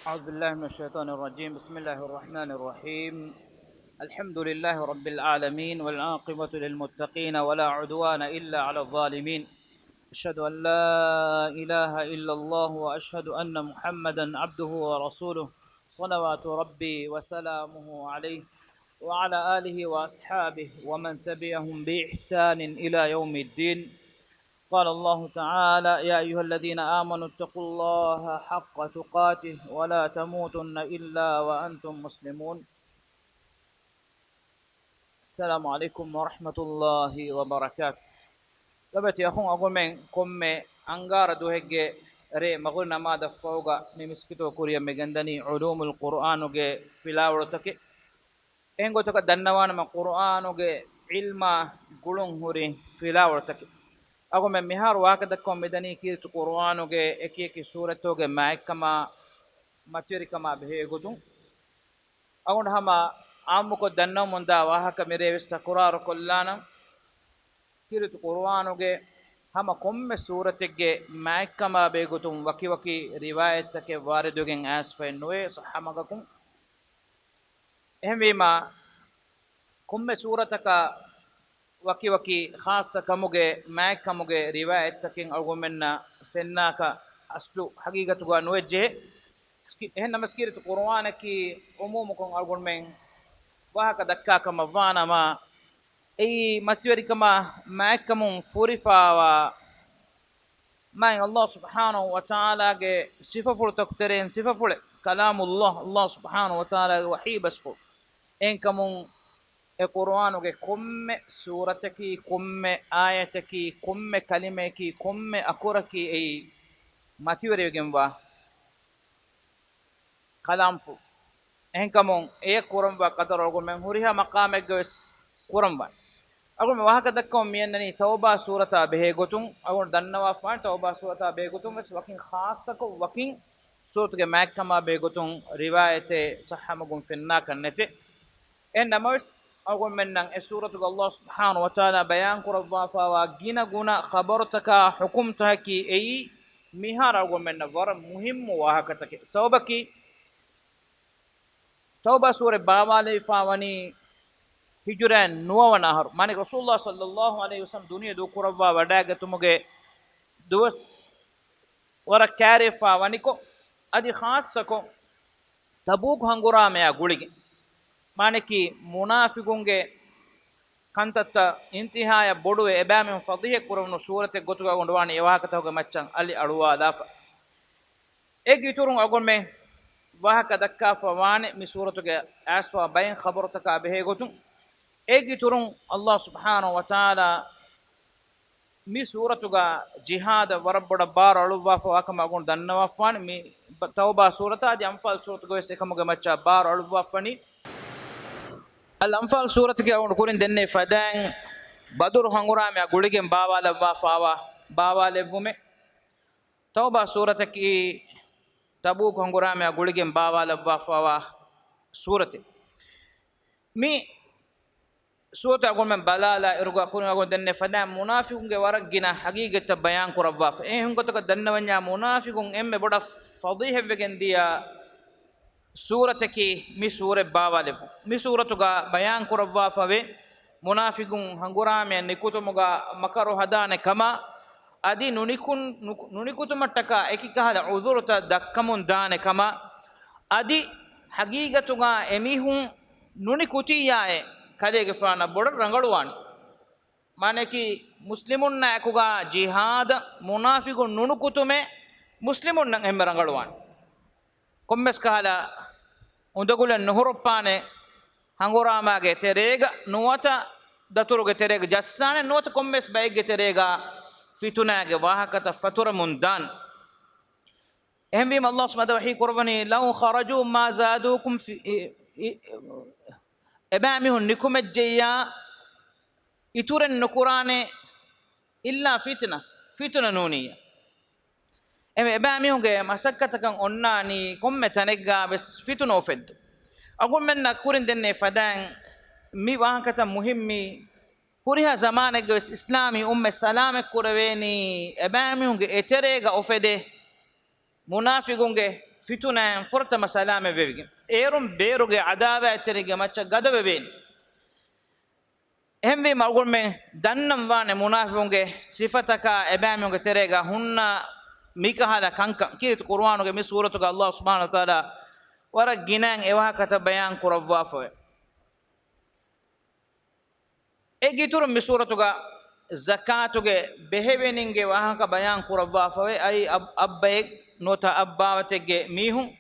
أعوذ بالله من الشيطان الرجيم. بسم الله الرحمن الرحيم. الحمد لله رب العالمين، والعاقبة للمتقين، ولا عدوان إلا على الظالمين. أشهد أن لا إله إلا الله، وأشهد أن محمدا عبده ورسوله، صلوات ربي وسلامه عليه وعلى آله وأصحابه ومن تبعهم بإحسان إلى يوم الدين. قال الله تعالى: يا أيها الذين آمنوا اتقوا الله حق تقاته ولا تموتن إلا وأنتم مسلمون. السلام عليكم ورحمة الله وبركاته. لبت يا أخوان أقول من كم أنغار دوهج ري مغرنا ما دفعوغا نمسكتو كوريا مجندني علوم القرآن وجه في لاورتك إنغو تك دنوان ما قرآن وجه علم قلون هوري في لاورتك. ago men mihar wakada kom medani kirtu qur'anu ge eki eki surato ge maikama materi kama behe gotun agon hama ammu ko danno munda wahaka mere vesta qur'anu kollana kirtu qur'anu ge hama komme surate ge maikama be gotun waki waki riwayat ke waridugen as fe noe sahamagakun ehmima komme surataka waki waki khassa kamuge maik kamuge riwayat takin argumenna fennaka aslu haqiqatu ga nuwajje ehna maskiratu qur'ana ki umumukon argumen wahaka dakka kama wana ma ei matweri kama maik kamun furifawa main Allah subhanahu wa ta'ala ge sifaful takteren sifaful kalamullah Allah subhanahu wa ta'ala wahi basfu en kamun e qur'anu ge komme surataki komme ayataki komme kalimeki komme akuraki ei matiwerigen wa kalamfu en kamon e quran wa qadar orgon men huriha maqame ges quran wa agun wahaka dakkom miyannani tauba surata behe gotun agun dannawa fa tauba surata behe gotun wes wakin khassako wakin suratuge makkama behe gotun riwayate sahhamagun finna kannete en namas أقول من سورة الله سبحانه وتعالى بيان قرضا فواجينا جنا خبرتك حكمتها كي أي مهار أقول من ور مهم وهكذا سببكي توبة سورة بابالي فاوني هجران نوى ونهر ماني رسول الله صلى الله عليه وسلم دنيا دو قرضا وداعة تمجي دوس ور كارف فاونيكو أدي خاصكو تبوك هنغورا ميا غولي maneki munafiqunge kantata intihaya boduwe ebamen fadhihe kurunu surate gotuga gondwani ewahakatawge maccan ali aluwa dafa egiturun agonme wahaka dakka fawane mi suratuge asfa bayin khabartaka behe gotun egiturun Allah subhanahu wa ta'ala mi suratuga jihad warabboda bar aluwa fa wakama gon dannawa fan mi tauba surata di anfal suratuge sekamuge macca bar aluwa fani الأنفال سورة كأون كورين دنيا فدان بدر هنغرا ميا غوليجن بابا لفا فاوا بابا لفومي توبة سورة كي تبوك هنغرا ميا غوليجن بابا لفا فاوا سورة مي سورة أقول من بلالا إرجع كورين أقول دنيا فدان منافقون جوارك جنا حقيقة بيان كرفاف إيه هم كتك دنيا ونيا منافقون إم بودا فضيح بجن ديا suurataki mi sure bawalefu mi suratuga bayan kurawwa fawe munafiqun hangurame nikutomuga makaro hadane kama adi nunikutumattaka ekikahala udhurta dakkamun dane kama adi hagigatuga emihun nunikutiyae kalege fana bod rangaluwani maneki muslimunna ekuga jihad munafiqun nunukutume muslimunna emme rangaluwani kommes kala undagulen nuhuropane hangoramage terega nuwata daturuge terega jassane nuwata kommes bayge terega fitunage wahakata fatura mundan ehmbim Allah subhanahu wa ta'ala qurbani law kharaju ma zadukum fi ebamihun nikumejja ituren nukurane illa fitna nuniya ebamihunge masakkatakan onnani komme tanegga bes fituno feddo agul menna kurin denne fadan mi wankata muhimmi kuriha zamane bes islami umme salame kurweni ebamihunge eterega ofede munafiqunge fituna furta masalame vevge erum beruge adawa eterige macha gadawe ven ehme margol me dannam wane munafiqunge sifataka ebamunge terega hunna mikahala kanka kirit qur'anuge mi suratuga Allah subhanahu wa taala wara ginan ewa kata bayan kurawwa fo egitur mi suratuga zakatuge beheveninge wahaka bayan kurawwa fo ay abbayek nota abbawatege mihun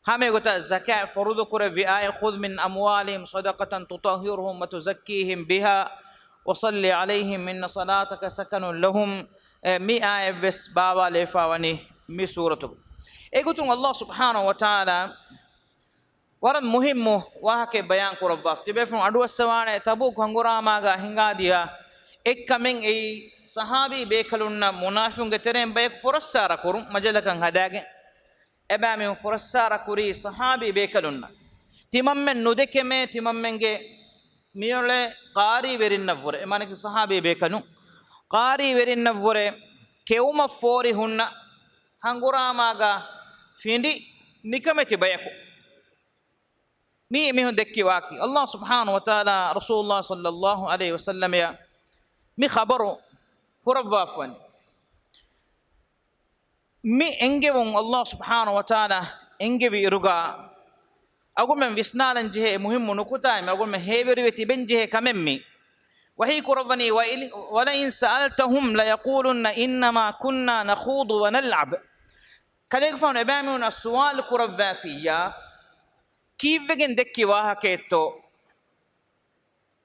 hame gota zakat furudu kure vi ay khudh min amwalihim sadaqatan tutahhiruhum wa tuzakkihim biha wa salli alayhim inna salataka sakanun lahum mi ay ves bawa lefawani mi suratu egutun Allah subhanahu wa ta'ala waran muhimmu wahake bayan kurawwa tibe fun adu aswane tabuk hangurama ga hingadiya ekkamen ei sahabi bekalunna munafiqunge terem bayek furassara kurum majalakan hadage ebami furassara kuri sahabi bekalunna timammen nudekeme timammenge miyole qari verinnavure emaneki sahabi bekanu qari verinnavure keuma fori hunna hanguramaga findi nikameti bayaku mi hun dekki waki Allah subhanahu wa ta'ala rasulullah sallallahu alaihi wasallam ya mi khabaru furawafan mi engewon Allah subhanahu wa ta'ala engewi iruga agumen visnalan jehe muhimmu nukuta me agumen heberi weti benjehe kamemmi wahi kurawani wa la in sa'altahum la yaquluna inma kunna nakhudu wa nal'ab kaleg fon ebamun as-su'al kurawafiyya kivegen dekki waha ketto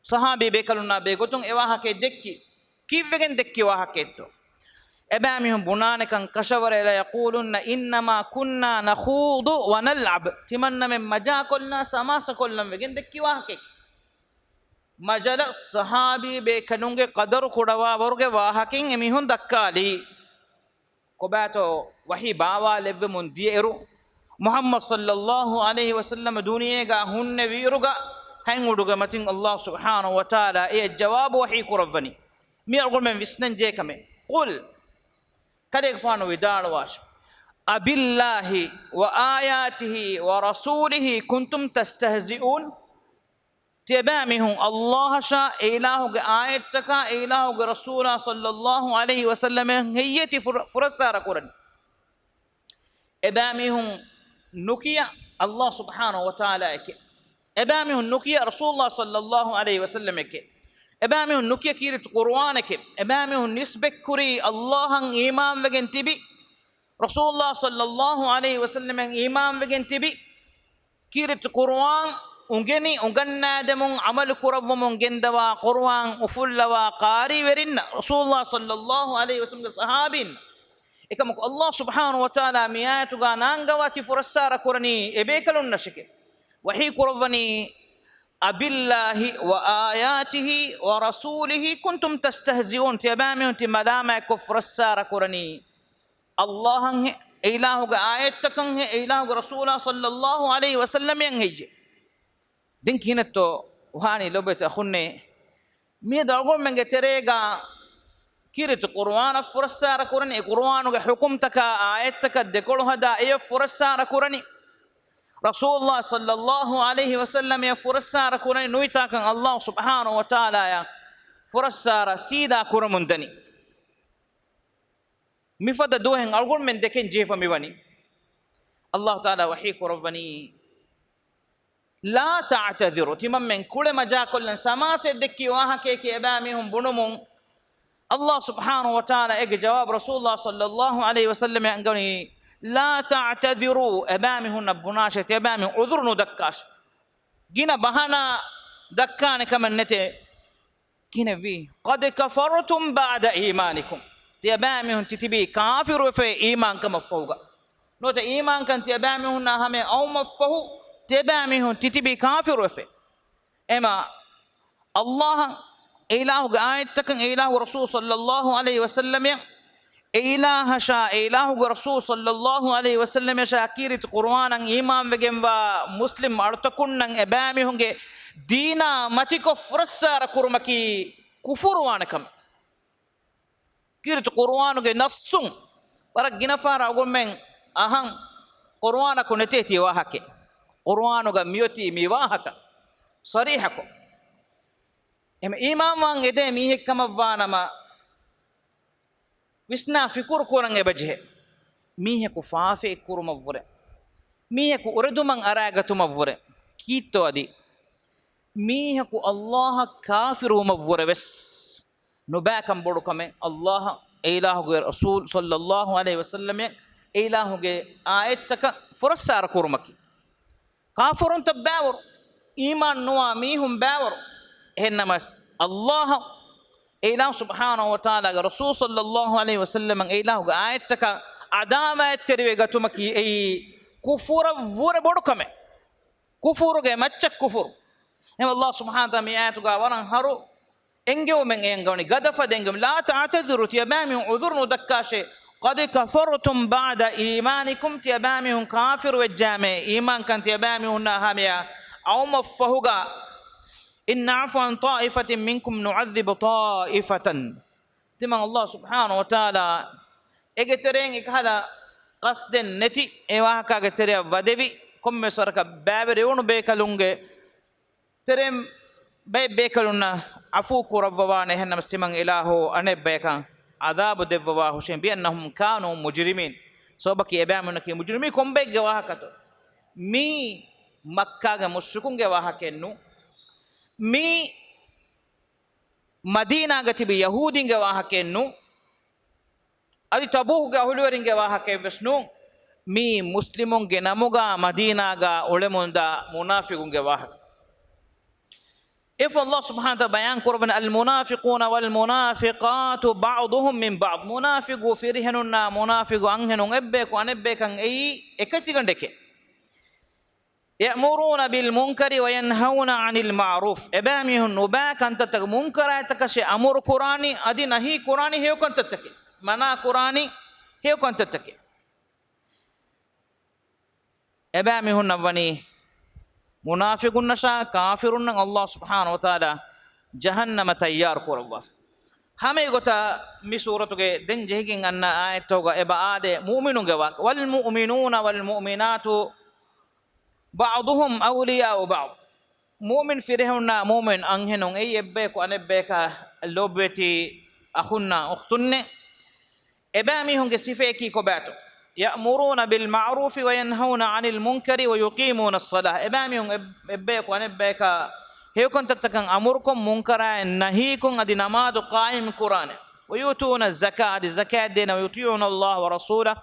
sahabi bekalunna be gotun ewaha ke dekki kivegen dekki waha ketto ebamihum bunane kan kashawara la yaquluna inma kunna nakhudu wa nal'ab timanna men maja kolna samasa kolna wegen dekki waha ke majala sahabi bekalunge qadar kudawa borge waha ken emihun dakkali kobato wahi bawa levve mun dieru muhammad sallallahu alaihi wasallam duniyega hunne viruga hanguduga matin Allah subhanahu wa ta'ala e jawab wahi kuravani mi agol men visnan je kame qul kade fano widal wash abillahi wa ayatihi wa rasulihi kuntum tastahzi'un tibamihum Allah sha ilahu ge ayataka ilahu ge rasula sallallahu alaihi wasallam hiyati furasara quran ebamihum nukiya Allah subhanahu wa ta'ala ke ebamihun nukiya rasulullah sallallahu alaihi wasallam ke ebamihun nukiya kirit qur'an ke ebamihun nisbek kuri allahan iman wegen tibi rasulullah sallallahu alaihi wasallam iman wegen tibi kirit qur'an ungeni unganna demun amal kurawmun gendawa qur'an ufullawa qari werinna rasulullah sallallahu alaihi wasallam sahabin ekam Allah subhanahu wa ta'ala miyatu ga nangawati furassara kurani ebekalun nashike wahi kurawani abillahi wa ayatihi wa rasulihi kuntum tastahzi'un tibamihun timadama kufrassara kurani Allah ilahu ga ayatakan ilahu ga rasulullah sallallahu alaihi wasallam yang hije dinkinato wahani lobeta khunne mi dalgol menge terega kirit qur'an furassara kurani qur'anu ge hukumtaka ayataka dekol hada ay furassara kurani rasulullah sallallahu alaihi wasallam ya furassara kurani nuita kan Allah subhanahu wa ta'ala ya furassara sida kuramundani mifada dohen algol men deken jefa miwani Allah ta'ala wahi kurawani la ta'tadhiru timam men kule majakol samase dekki waha ke ebamihum bunumun Allah subhanahu wa ta'ala ege jawab rasulullah sallallahu alaihi wasallam angani la ta'tadhiru abamihun bunashat abami udhrun dakkash gina bahana dakkane kaman nete gina vi qad kafartum ba'da imanikum ti abamihun titibi kafiru fe iman kama fawga note iman kan ti abamihun hame aw mafahu ti abamihun titibi kafiru fe ema Allah ilahu ayat takan ilahu rasul sallallahu alaihi wasallam ya ilaha sha ilahu rasul sallallahu alaihi wasallam ya shakirit qur'anan imam vegemwa muslim artakunnan ebami hunge dina matiko furassara kurmaki kufurwanakam kirit qur'anuge nassun warak ginafara agommen ahan قرآن کو نتیتی واہکے قرآن گا میوتی میواہکا صریح کو ایم ایمان وان ادے می حکم وانما وسنا فکر کورنگے بجے می کو فافے کرم ورے می کو اردو من اراگتم ورے کیتو ادی می کو اللہ کافر مورے وس نباکم بڑو کمے اللہ الہ کے رسول صلی اللہ علیہ وسلم الہ کے آیت تک فرسار کرمکی کافرون تباور ایمان نوا میہم باور انمس اللہ الہ سبحانہ وتعالی کے رسول صلی اللہ علیہ وسلم الہ کے آیت تک عدام تریوے گتمکی ای کفر ور بڑو کمے کفر کے مچک کفر هم الله سبحانه وتعالى آيات ورن هرو انجو من انجوني قد فدنجم لا تعتذروا تيبامي عذر دكاشي قد كفرتم بعد ايمانكم تيبامي كافر والجامع ايمان كان تيبامي هناهاميا او مفهوغا ان نعفو عن طائفه منكم نعذب طائفه تمن الله سبحانه وتعالى اجترين اكهلا قصد نتي ايواكا اجتريا ودبي كم سرك بابريون بيكلونغي ترم بي بيكلونا عفو كرفوان هن مستمن إلهو أنا بيكان عذاب دفوا حسين بأنهم كانوا مجرمين صوبك يبامنك مجرمين كم بيك جواها كتو مي مكة مشركون جواها كنو مي مدينة غتبي يهودين جواها كنو أدي تبوه جاهلورين جواها كيفسنو مي مسلمون جناموغا مدينة غا أولمون دا منافقون جواها إف الله سبحانه وتعالى بيان كربنا المنافقون والمنافقات بعضهم من بعض منافق وفرهننا منافق أنهن أبيك وأنبيك أن أي إكتيغندك يأمرون بالمنكر وينهون عن المعروف إباميهن نباك أنت تك منكر تكشي أمر قراني أدي نهي قراني هيو كنت تك منا قراني هيو كنت تك إباميهن نفني منافقون نشا کافرون اللہ سبحانہ وتعالی جہنم تیار کروا ہمیں گوتا می صورت کے دن جہگن ان آیت ہوگا ابعاد مومنون کے واقع والمؤمنون والمؤمنات بعضهم اولیاء بعض مومن فرہونا مومن انہنوں ای ابے کو انبے کا لوبتی اخونا اختن ابامی ہوں گے صفے کی کو باتو يأمرون بالمعروف وينهون عن المنكر ويقيمون الصلاة إباميهم إبيك وأنبيك هيكون تتكن أمركم منكرا نهيكم أدي نماذ قائم قرآن ويؤتون الزكاة أدي الزكاة دين ويطيعون الله ورسوله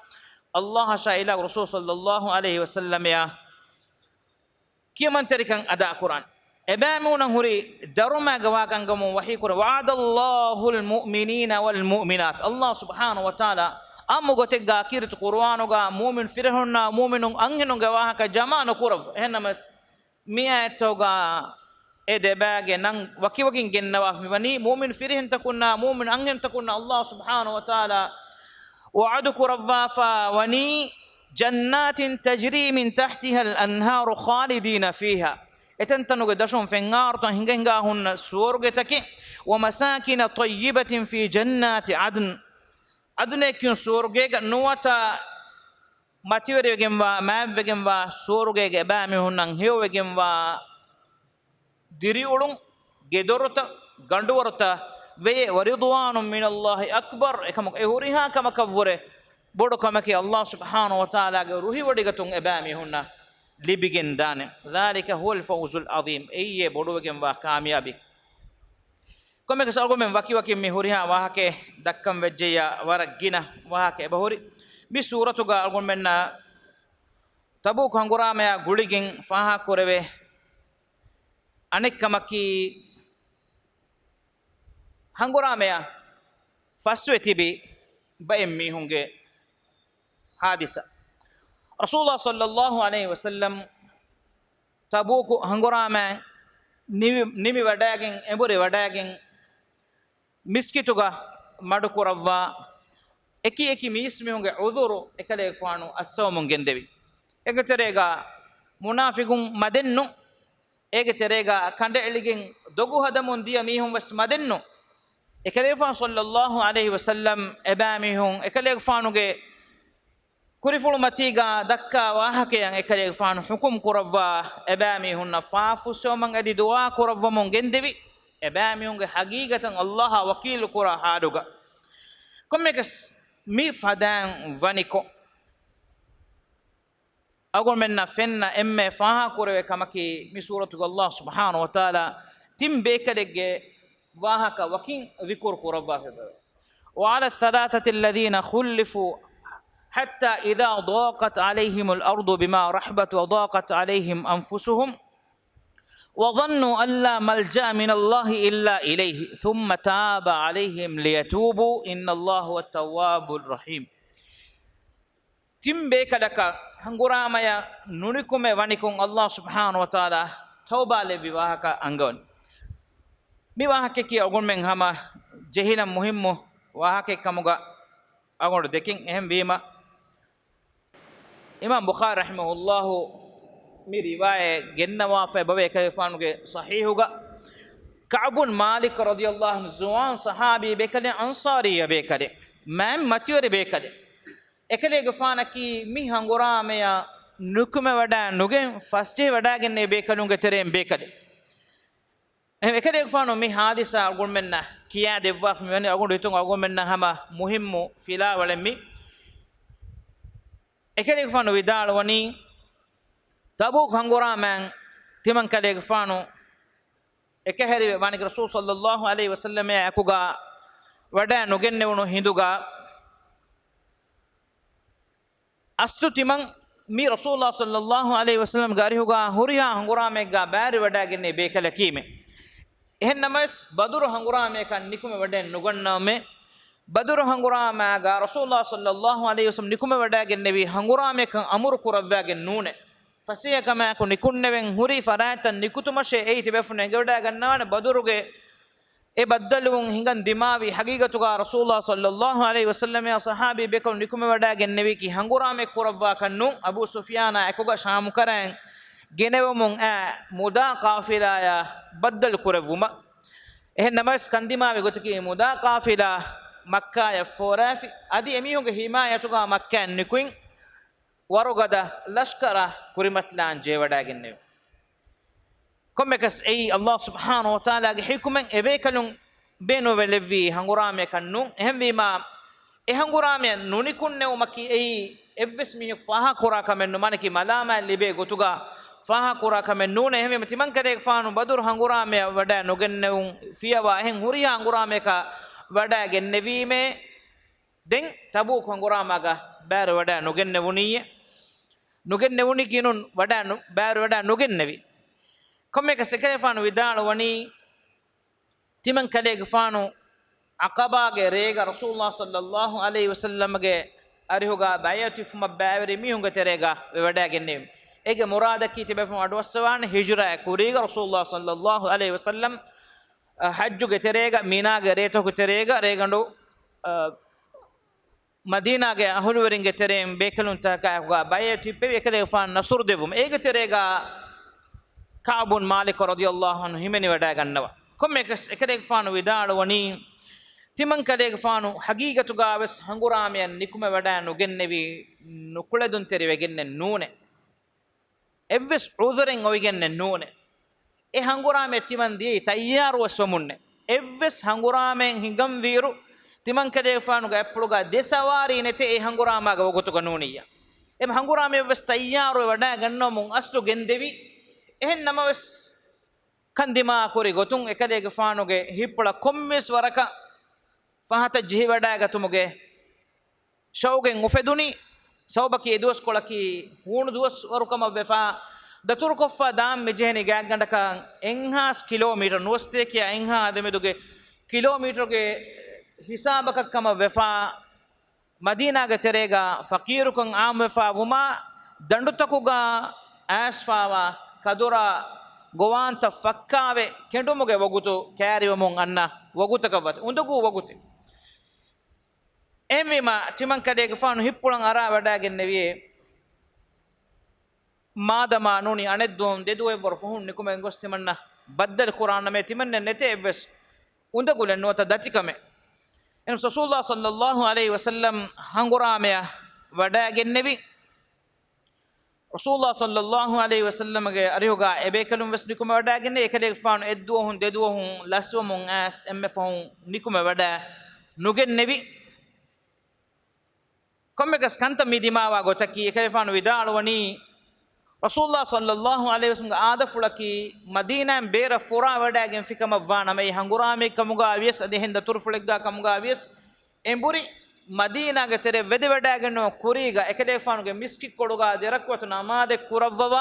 الله شاء إله رسول صلى الله عليه وسلم يا كيمن تركن أداء قرآن إبامون هوري درما جواكن جمو وحي قرآن وعد الله المؤمنين والمؤمنات الله سبحانه وتعالى أمو قتيجا كيرت قرآنوغا مؤمن فرهنا مؤمن أنهنوغا واهكا جماعة كورف هنمس مياتوغا إدباغ نان وكي وكين جنواف مبني مؤمن فرهن تكون مؤمن أنهن تكون الله سبحانه وتعالى وعدك رفافا وني جنات تجري من تحتها الأنهار خالدين فيها اتنتنوغ دشون في النار تهنجنغا هن سورغتك ومساكن طيبة في جنات عدن أدنى سورجيك نواتا ماتيوري جنوا ماب جنوا سورجيك بامي هنن هيو جنوا ديريولون جدورتا غندورتا وي ورضوان من الله أكبر كم إهوريها كم كفوره بودو كم كي الله سبحانه وتعالى روحي وديكتون إبامي هنا لبيجن دان ذلك هو الفوز العظيم أيه بودو جنوا كاميابي كم كسرقوا من وكي مهوريها وهاك دكم وجيا ورجينا وهاك بهوري بسورة قالوا منا تبوك هنغورا ميا غوليجين فها كوربه أنك كمكي هنغورا ميا فسوتي بي بأمي هنغ حادثة رسول الله صلى الله عليه وسلم تبوك هنغورا ميا نيمي وداعين إبوري وداعين مسكتوغا مدكوروا اكي ميسميونغ عذورو اكلي فانو اسومون گندبي اگتريغا منافقون مدنو اگتريغا كندليگين دوغو هدمون ديا ميهم بس مدنو اكلي فان صلى الله عليه وسلم اباميهم اكلي فانوغ kurifulu matiga dakka wahake yang ekale faanu hukum kurawwa ebami hunna faafu soman adi du'a kurawwa mon gendevi ebami hunge hagigatan allah wakil kura haduga kommekas mi fadan vaniko agol menna fenna emme faha kurwe kamaki mi suratu allah subhanahu wa ta'ala timbe kadege wahaka wakin zikur kurawwa wa ala thalathati alladhina khulifu حتى إذا ضاقت عليهم الأرض بما رحبت وضاقت عليهم أنفسهم وظنوا أن لا ملجأ من الله إلا إليه ثم تاب عليهم ليتوبوا إن الله هو التواب الرحيم تم بيكدك هنغرام يا نونكم ونكم الله سبحانه وتعالى توبة لبواهك أنغون بواهك كي أقول من هما جهلا مهم واهك كمغا أقول دكين أهم بيما إمام بخاري رحمه الله مي رواية جنوا في بابي كيفانو کے صحیح ہوگا كعب مالك رضي الله عنه زوان صحابي بكله أنصاري بكله ما متيور بكله ekale gafana ki mi hangura me ya nukume wada nugen faste wada genne bekalunge terem bekade ekale gafano mi hadisa argumenna kiya devwa mi wani agun ritun argumenna hama muhimmu fila walemi ekale gafano vidal wani tabuk hangura man timan kale gafano ekaheri wani rasul sallallahu alaihi wasallam akuga wada nugenne wono hinduga astu timan mi rasulullah sallallahu alaihi wasallam gari hoga huriya hangura me ga bari wada genne bekala kime ehen namas badur hangura me kan nikume wada nuganna me badur hangura ma ga rasulullah sallallahu alaihi wasallam nikume wada genne wi hangura me kan amur kurawwa gen nune fasiya kama ko nikunneven huri faratan nikutumashe eiti befune gewda gannawana baduruge e baddalun hingan dimawi haqiqatuga rasulullah sallallahu alaihi wasallam ya sahabi bekon nikume wada gennevi ki hangurame kurawwa kannu abu sufyana akuga sham karan genewmun a muda qafila ya baddal kurawuma eh namas kandimawi gotiki muda qafila makka ya forafi adi emihunge himayatuga makka nikuin warugada lashkara kurimatlan je wada gennevi kommekas ei allah subhanahu wa ta'ala ge hikumen ebekalun beno velevi hangurame kannu ehmi ma e hangurame nunikunne umaki ei evves mihuk faha kura kamennu manaki malama libe gotuga faha kura kamennu ne ehmi timan kare faanu badur hangurame wada nogennewun fiyawa hen huriya hangurame ka wada gennevime den tabuk hangurama ga bar wada nogennewuniye nogennewuni kinun wada bar wada nogennevi komme ka sekere fanu vidal wani timan kale gfanu aqaba ge rega rasulullah sallallahu alaihi wasallam ge arihuga bayati fuma bawri mi hunga terega wada genne ege murada ki tibe fum adwaswan hijra kuriga rasulullah sallallahu alaihi wasallam hajju ge terega mina ge reto ge terega regandu madina ge ahulwerin ge terem bekalun ta ka bayati pe ekale gfan nasur devum ege terega كعب مالك رضي الله عنه همني ودا غنوا كمكس اكدك فانو ودال وني تمن كدك فانو حقيقه غاوس هنغراميان نيكم ودا نوگننوي نكولدون تري وگن نونه evves uzuren oigen nune e hangurame timan di tayyar waswamunne evves hangurame hingam viru timan kade faanu ga epluga desawari nete e hangurama ga wogotuga nuniya em hangurame evves tayyar wada ganno mun aslu gendevi ehen namawes kandima kori gotun ekadege faanuge hippula kommes waraka fahata jihi wada gatumuge shaugen ufeduni sawbaki edus kolaki hunu duas warukama befa datur koffa dam mejeni gaggandaka enhas kilometer noste ki enha ademeduge kilometer ge hisabaka kama befa madina ga terega faqirukan am befa wuma dandutakuga asfawa kadura govanta fakkave kendumuge wogutu kariwamon anna wogutakavat undugu woguti emima timan kadege faanu hippulan ara wadagen neviye madama nuni aneddum deduwe borfuhun nikume ngostimanna baddal qur'an me timanne nete evs undugu nota datikame en rasulullah sallallahu alaihi wasallam hangurame වඩාගෙන්නෙවි රසූලුල්ලාහ සල්ලල්ලාහු අලයිහි වසල්ලම ගේ අරිහුගා එබේකලුම් වෙස් නිකුම වඩාගෙන්නේ එකලෙක් ෆාන එද්දුවහුන් දෙදුවහුන් ලස්වමුන් ඇස් එම්මෙ ෆහුන් නිකුම වඩා නුගෙන්නෙවි කොම්මෙකස් කන්ත මිදිමාවා ගොතකි එකේ ෆාන විදාලවනි රසූලුල්ලාහ සල්ලල්ලාහු අලයිහි වසල්ලම් ආදෆුලකි මදීනාම් බේර ෆුරා වඩාගෙන් ෆිකම වානමයි හංගුරාමේ කමුගා වියස් අදෙහෙන්ද තුර්ෆුලෙක්ගා කමුගා වියස් එම්බුරි ಮದೀನಾಗೆ ತೆರೆ ವೆದೆ ವೆಡಾಗೆನೋ ಕುರಿಗ ಎಕದೇಫಾನುಗೆ ಮಿಸ್ಕಿ ಕೊಡುಗ ದೆರಕ್ವತು ನಮಾದೆ ಕುರವ್ವವ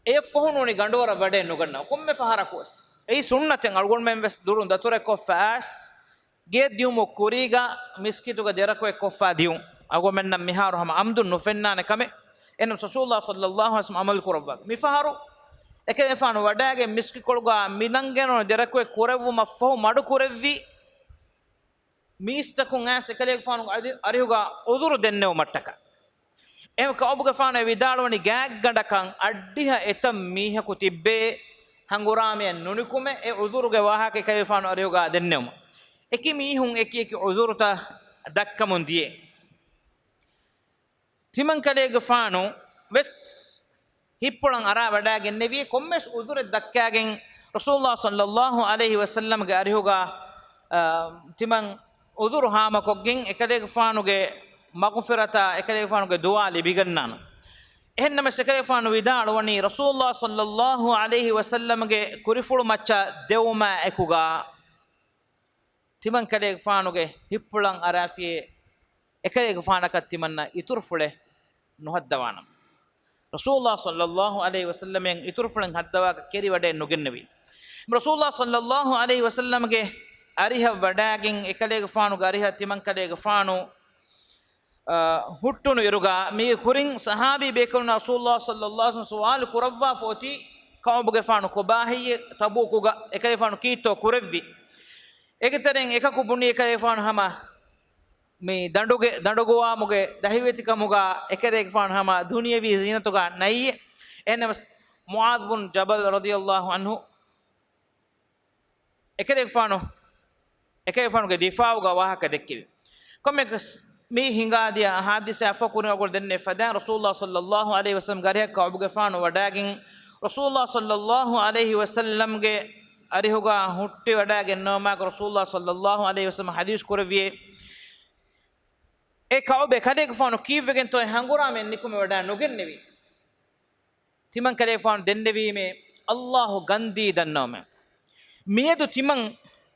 ಎ ಫೋನುನಿ ಗಂಡವರ ವಡೆ ನುಗನ್ನ ಕೊಮ್ಮೆ ಫಹರಕುಸ್ ei ಸುನ್ನತೆಂ ಅಳ್ಗೊಂಡ್ ಮೆಂವೆಸ್ ದುರುನ್ ದತುರೆ ಕೊಫಾಸ್ ಗೆ ದಿಯುಮು ಕುರಿಗ ಮಿಸ್ಕಿತುಗ ದೆರಕ್ವೆ ಕೊಫಾ ದಿಯು ಅಗೊ ಮೆನ್ನ ಮಿಹಾರು ಹಮ ಅಮ್ದು ನುಫೆನ್ನಾನೆ ಕಮೆ ಎನ್ನಂ ರಸೂಲುಲ್ಲಾಹ ಸಲ್ಲಲ್ಲಾಹು ಅಲೈಹಿ ವಸಲ್ಲಂ ಅಮಲ್ ಕುರವ್ವ ಮಿಫಹರು ಎಕದೇಫಾನು ವಡಾಗೆ ಮಿಸ್ಕಿ ಕೊಡುಗ ಮಿನಂಗೆನೋ ದೆರಕ್ವೆ ಕುರವ್ವು ಮಫಹು ಮಡು ಕುರವ್ವಿ මීස්තකුන් ඇස් එකලෙක් ෆානු අරිහුගා උදුරු දෙන්නව මට්ටක එම කවබුග ෆාන විදාලවනි ගෑග් ගඩකන් අඩ්ඩිහ එතම් මීහකු තිබ්බේ හංගුරාමය නුනිකුම ඒ උදුරුගේ වාහක එකලෙක් ෆානු අරිහුගා දෙන්නවම එකි මීහුන් එකි එකි උදුරුත දක්කමුන් දියේ තිමන් කලේග ෆානු වෙස් හිප්පුලන් අරා වඩාගෙන නෙවී කොම්මස් උදුර දක්කාගෙන් රසූලුල්ලාහ සල්ලල්ලාහු අලයිහි වසල්ලම් ගේ අරිහුගා තිමන් උදුරු හාම කොග්ගෙන් එකලේක ෆානුගේ මග්ෆිරත එකලේක ෆානුගේ දුආ ලිබිගන්නාන එහෙන්නම එකලේක ෆානු විදාලවනි රසූලුල්ලාහ සල්ලල්ලාහු අලයිහි වසල්ලම්ගේ කුරිෆුළු මච්ච දෙවුම එකුගා තිමන් කලේක ෆානුගේ හිප්පුලන් අරාෆියේ එකලේක ෆානක තිමන්න ඉතුරු ෆුලේ නොහද්දවානම් රසූලුල්ලාහ සල්ලල්ලාහු අලයිහි වසල්ලමෙන් ඉතුරු ෆුලෙන් හද්දවාක කෙරි වඩේ නොගෙන්නවි රසූලුල්ලාහ සල්ලල්ලාහු අලයිහි වසල්ලම්ගේ අරිහ වඩාගෙන් එකලේක ෆානු ගරිහ තිමන් කලේක ෆානු ಹುಟ್ಟುನು ಇರುಗ ಮೀ ಕುರಿಂ ಸಹಾಬಿ ಬೇಕುನ ರಸೂಲುಲ್ಲಾಹ ಸಲ್ಲಲ್ಲಾಹು ಅಲೈಹಿ ವಸಲ್ಲಂ ಸುವಾಲ್ ಕುರವ್ವಾ ಫೋತಿ ಕೌಬುಗೆ ಫಾನು ಕುಬಾಹಿಯ ತಬೂಕುಗ ಎಕಲೆ ಫಾನು ಕೀತೋ ಕುರವ್ವಿ ಏಕತರೆಂ ಏಕಕು ಬುನಿ ಎಕಲೆ ಫಾನು ಹಮ ಮೀ ದಂಡುಗುವಾ ಮುಗೆ ದಹಿವೇತಿಕ ಮುಗ ಎಕಲೆಗೆ ಫಾನು ಹಮ ದುನಿಯವಿ ಝೀನತುಗ ನೈ ಎನಮಸ್ ಮುಆದ್ ಬಿನ್ ಜಬಲ್ ರದಿಯಲ್ಲಾಹು ಅನ್ಹು ಎಕಲೆಗೆ ಫಾನು එකේ ෆානුගේ දිෆාවුග වාහක දෙක්කිවි කොම්මෙකස් මේ හිඟාදිය හාදිස අෆකුන ඔගොල් දෙන්නේ ෆදා රසූලුල්ලාහ සල්ලල්ලාහු අලයිහි වසල්ලම් ගරිය කවබුගේ ෆානු වඩාගෙන් රසූලුල්ලාහ සල්ලල්ලාහු අලයිහි වසල්ලම්ගේ අරිහුගා හුට්ටි වඩාගෙන් නෝමාක රසූලුල්ලාහ සල්ලල්ලාහු අලයිහි වසල්ලම් හදීස් කුරවියේ ඒ කවබේ කඩේක ෆානු කීවගෙන් තොයි හංගුරාමෙන් නිකුම වඩා නොගෙන්නේවි තිමන් කඩේ ෆානු දෙන්නේවීමේ අල්ලාහ් ගන්දී දන්නෝම මියදු තිමන්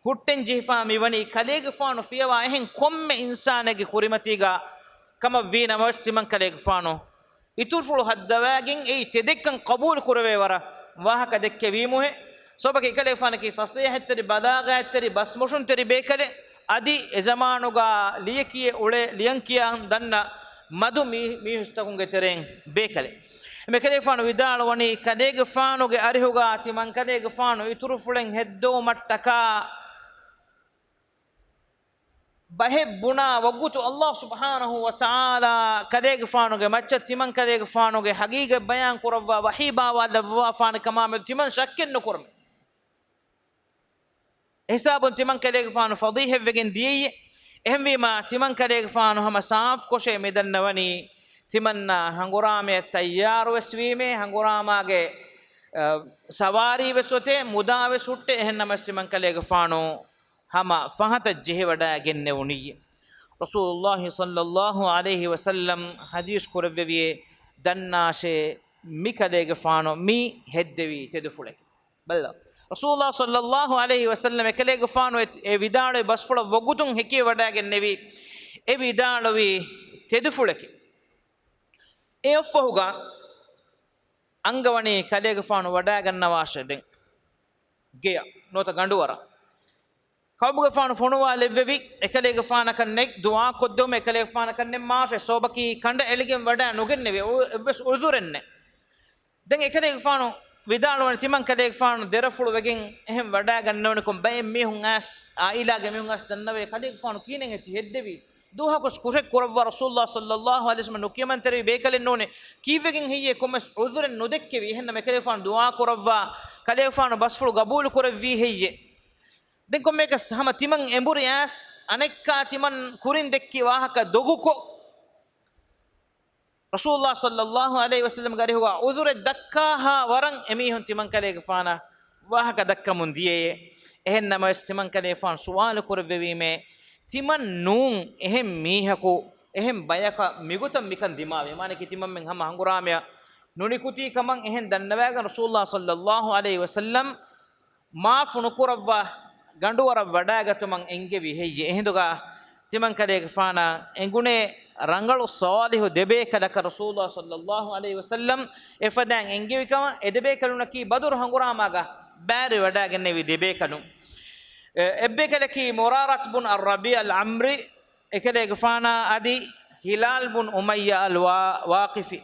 ಹುಟ್ಟೆನ್ ಜಿಫಾ ಮಿವನಿ ಕಲೇಗ ಫಾನು ಫಿಯವಾ ಎಹೆನ್ ಕೊಮ್ಮೆ ಇನ್ಸಾನೆಗೆ ಕುರಿಮತಿಗ ಕಮ ವಿ ನಮಸ್ತಿಮನ್ ಕಲೇಗ ಫಾನು ಇತುರ್ಫುಳು ಹದ್ದವಾಗಿನ್ ಏ ತೆದೆಕ್ಕನ್ ಕಬೂಲ್ ಕುರವೆ ವರ ವಾಹಕ ದೆಕ್ಕೆ ವೀಮುಹೆ ಸೊಬಕೆ ಕಲೇಗ ಫಾನಕಿ ಫಸೀಹ ಹೆತ್ತರಿ ಬಲಾಗ ಹೆತ್ತರಿ ಬಸ್ಮುಷುನ್ ತೆರಿ ಬೇಕಲೆ ಅದಿ ಎಜಮಾನುಗ ಲಿಯಕಿಯೆ ಉಳೆ ಲಿಯಂಕಿಯನ್ ದನ್ನ ಮಧು ಮೀ ಹುಸ್ತಕುಂಗೆ ತೆರೆನ್ ಬೇಕಲೆ මෙකලේ ෆානු විදාලවනි කදේග ෆානුගේ අරිහුගා තිමන් කදේග ෆානු ඉතුරුෆුලෙන් හෙද්දෝ මට්ටකා ಬಹೆಬ್ಬುಣ ವಗ್ಗುತು ಅಲ್ಲಾಹ್ ಸುಬ್ಹಾನಹು ವ ತಆಲಾ ಕದೇಗ ಫಾನುಗೆ ಮಚ್ಚ ತಿಮನ್ ಕದೇಗ ಫಾನುಗೆ ಹಗೀಗೆ ಬಯಾನ್ ಕುರವ್ವ ವಹೀಬಾವ ಲವ್ವ ಫಾನ ಕಮಾಮ ತಿಮನ್ ಶಕ್ಕೆನ್ನು ಕುರಮ ಹಿಸಾಬುನ್ ತಿಮನ್ ಕದೇಗ ಫಾನು ಫದೀಹ ವೆಗೆನ್ ದಿಯೆ ಎಹಂವಿ ಮಾ ತಿಮನ್ ಕದೇಗ ಫಾನು ಹಮ ಸಾಫ್ ಕೊಶೆ ಮೆದನ್ನವನಿ ತಿಮನ್ನ ಹಂಗುರಾಮೆ ತಯ್ಯಾರು ವೆಸ್ವೀಮೆ ಹಂಗುರಾಮಾಗೆ ಸವಾರಿ ವೆಸೊತೆ ಮುದಾವೆ ಸುಟ್ಟೆ ಎಹನ್ನಮಸ್ ತಿಮನ್ ಕದೇಗ ಫಾನು ಹಮ ಫಹತ ಜೆಹವಡಾ ಗೆನ್ನೆ ಉನಿಯೆ ರಸೂಲುಲ್ಲಾಹಿ ಸಲ್ಲಲ್ಲಾಹು ಅಲೈಹಿ ವಸಲ್ಲಂ ಹದೀಸ್ ಕುರವ್ವಿಯೆ ದನ್ನಾಶೆ ಮಿಕಲೆಗೆ ಫಾನೋ ಮಿ ಹೆದ್ದೆವಿ ತೆದುಫುಳೆ ಬಲ್ಲ ರಸೂಲುಲ್ಲಾಹಿ ಸಲ್ಲಲ್ಲಾಹು ಅಲೈಹಿ ವಸಲ್ಲಂ ಎಕಲೆಗೆ ಫಾನೋ ಎ ವಿದಾಳೆ ಬಸ್ಫುಳ ವಗುತುಂ ಹೆಕಿ ವಡಾ ಗೆನ್ನೆವಿ ಎ ವಿದಾಳವಿ ತೆದುಫುಳೆಕೆ ಎ ಫಹುಗ ಅಂಗವಣಿ ಕಲೆಗೆ ಫಾನೋ ವಡಾ ಗನ್ನವಾಶದೆ ಗೆಯ ನೋತ ಗಂಡುವರ ಕೌಬುಗೆ ಫಾನು ಫೋನುವಾ ಲೆವ್ವೆವಿ ಎಕಲೆಗೆ ಫಾನ ಕನ್ನೆಕ್ ದುಆ ಕೊದ್ದೊಮ ಎಕಲೆಗೆ ಫಾನ ಕನ್ನೆ ಮಾಫೆ ಸೋಬಕಿ ಕಂಡ ಎಲಿಗೆ ವಡ ನುಗೆನ್ನೆವಿ ಎವ್ವೆಸ್ ಉಳ್ದುರೆನ್ನೆ ದೆನ್ ಎಕಲೆಗೆ ಫಾನು ವಿದಾಳುವನ ತಿಮನ್ ಕಲೆಗೆ ಫಾನು ದೆರಫುಳು ವೆಗೆನ್ ಎಹೆಂ ವಡ ಗನ್ನವನ ಕೊಂ ಬೈ ಮಿಹುಂ ಆಸ್ ಆಯಿಲಾಗೆ ಮಿಹುಂ ಆಸ್ ದನ್ನವೆ ಕಲೆಗೆ ಫಾನು ಕೀನೆಂ ಎತಿ ಹೆದ್ದೆವಿ දුහකොස් කුෂෙක් කුරව්ව රසූලුල්ලාහ සල්ලල්ලාහු අලයිහි වසල්ලම් නොකියමන්තරේ බේකලෙන් නෝනේ කීවෙකින් හියේ කොමස් උදුරෙන් නොදෙක්කෙවි එහෙන්න මෙකලේ ෆාන දුආ කුරව්වා කලේ ෆාන බස්ෆුළු ගබූල් කුරව්වි හියේ den ko meka hama timan emburi as anekka timan kurin dekki wahaka doguko rasulullah sallallahu alaihi wasallam gari huwa udure dakka ha waran emihun timan kale gfana wahaka dakka mun diye ehennama timan kale fan suwal kurvevime timan nun ehem mihaku ehem bayaka migutam mikan dimawe mane ki timan men hama hanguramya nunikuti kaman ehen dannawaga rasulullah sallallahu alaihi wasallam maaf nukurawwa ganduwara wadaagatuman enge viheje ehinduga timan kale gfana engune rangalu salihu debe kalaka rasulullah sallallahu alaihi wasallam efadan enge vikama edebe kalunaki badur hanguramaga bari wadaagenne vi debe kalun ebbe kalaki murarat bun ar-rabi al-amri ekale gfana adi hilal bun umayya al-waqifi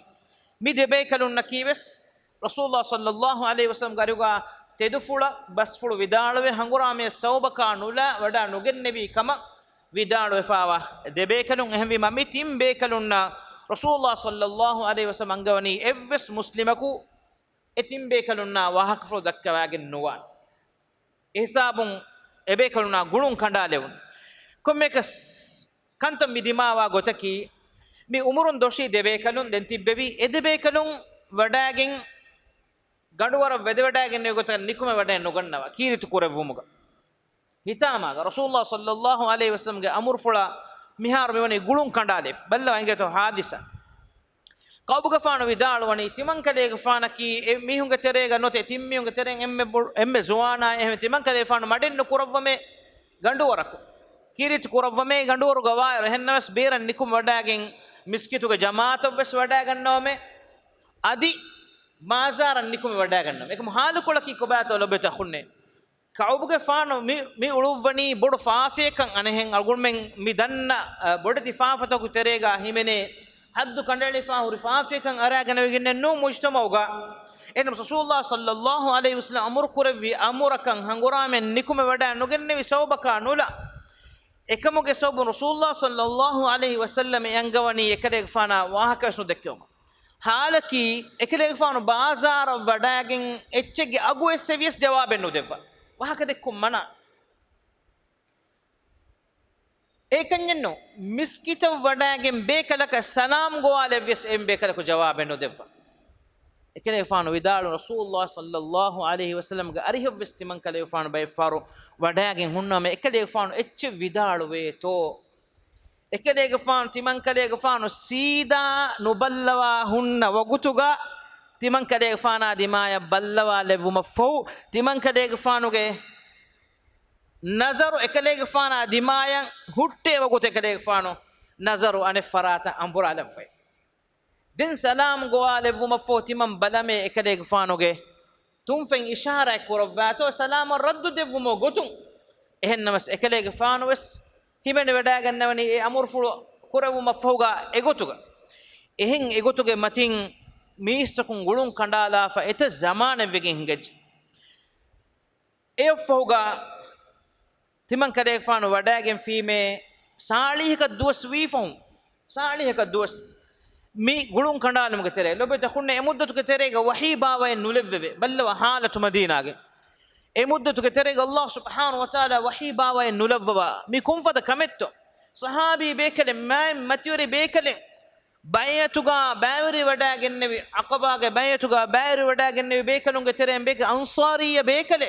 mi debe kalunaki wes rasulullah sallallahu alaihi wasallam garuga tedufula basfulu vidalwe hangurame sawbaka nula wada nugennebi kama vidalwe fawa debekalun ehmi mamitim bekalunna rasulullah sallallahu alaihi wasallam angawani evs muslimaku etim bekalunna wahakfulu dakkawagen nuwan hisabun ebekalunna gulun kandalewun kommekas kantam midimawa gotaki mi umurun doshi debekalun den tibbebi edebekalun wadagen ganduwar wedewadagen yogota nikume wada nogannava kiritu kurevumuga hitamaga rasulullah sallallahu alaihi wasallam ge amur fula mihar mewani gulun kandalef balla angeto hadisa qawbuga faanu vidalwani timankale ge faanaki mihunga terega note timmihunga tereng emme zuwana ehme timankale faanu maden kuravame ganduwaraku kiritu kuravame ganduwaru gawa rehennaves beran nikum wadagen miskituga jamaatobes wadagannawme adi bazar nikum wada ganna ekam halu kolaki kobato lobeta khunne kaubuge faano mi uluvani bodu faafe kan anehen algumen mi danna bodati faafato ku terega himene haddu kandali faahuri faafe kan aragana wegenne no mujtamauga enam rasulullah sallallahu alaihi wasallam amur kurevi amurakan hanguramen nikum wada nogenne wi sawbaka nula ekamuge sawbu rasulullah sallallahu alaihi wasallam yangawani ekade faana wahaka snu dekkoma halaki ekele faanu bazar wadagen echge agu sevies jawaben no deva wahaka dekkum mana ekanyenno miskita wadagen bekalaka salam goale ves em bekalako jawaben no deva ekele faanu widalu rasulullah sallallahu alaihi wasallam ga ariho vestiman kale faanu bay faru wadagen hunnama ekele faanu ech widalu we to ekelege faanu timan kalege faanu sida nuballawa hunna wagutuga timan kalege faana dimaya ballawa levuma fo timan kalege faanuge nazaru ekelege faana dimaya hutte wagut ekelege faanu nazaru ane farata ambura lavwe din salam go levuma fo timan balame ekelege faanuge tumfen ishara kurwato salam raddu devuma gotun ehennamas ekelege faanu wes himene wada gannawani e amur fulu kurawu mafhuga egotuga ehen egotuge matin miistakun gulun kandala fa eta zamane wegen hingej e fhuga timan kade faanu wada gen fime salihika duas wifon salihika duas mi gulun kandala muge tere lobe takhunne emuddatu ke terega wahi bawa nulevve balla halatu madinage emuddatu ke terega Allah subhanahu wa ta'ala wahi bawa nulevva mi kunfada kametto sahabi bekale matiyori bekale bayatuga bayri wada gennevi aqaba ge bayatuga bayri wada gennevi bekalunge terem beke ansariya bekale